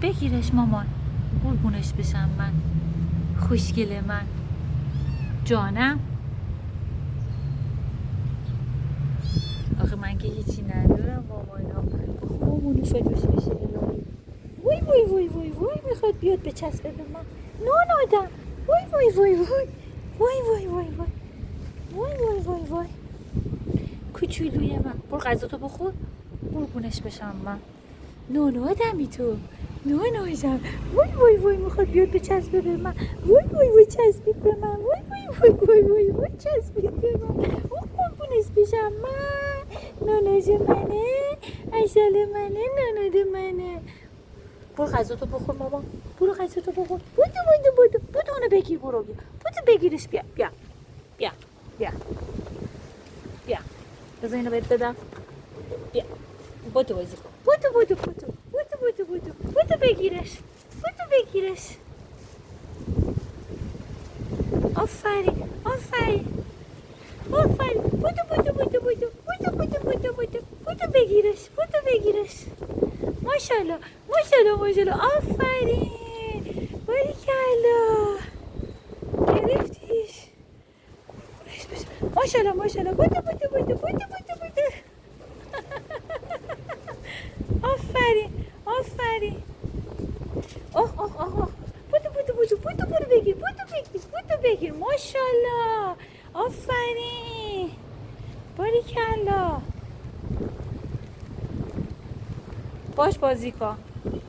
بگیرش مامان، قربونش بشم من، خوشگل من، جانم. آخه من که هیچی ندارم مامانا. مامانو فدوش بشه الهی. وای وای وای وای وای میخواد بیاد بچسبه به من. نان آدم. وای وای وای وای وای وای وای وای وای وای وای وای کوچولوی من، برو غذاتو بخور، قربونش بشم من. نان آدمی تو، نان آدم. وای وای وای میخواد بیاد بچسبه به من. وای وای وای چسبید به من. وای وای وای وای وای وای چسبید به من. او قربونش بشم من. ناناج منه، عسل منه، ناناد منه. برو غذاتو بخور مامان، برو غذاتو بخور. بودو اونو بگیر، برو بیا، بودو بگیرش. بیا بیا بیا بیا بیا، بذار اینو بهت بدم. بیا بودو بازی کن. بودو بگیرش، بودو بگیرش. آفرین آفرین آفرین. بودو بگیرش، بودو بگیرش. ماشاءالله ماشاءالله ماشاءالله. آفرین، باریکلا، گرفتیش. ماشاءالله ماشاءالله. بودو. آفرین آفرین. آخ آخ آخ آخ. بودو بگیر. ماشاءالله، آفرین، باریکلا. باش بازی کن.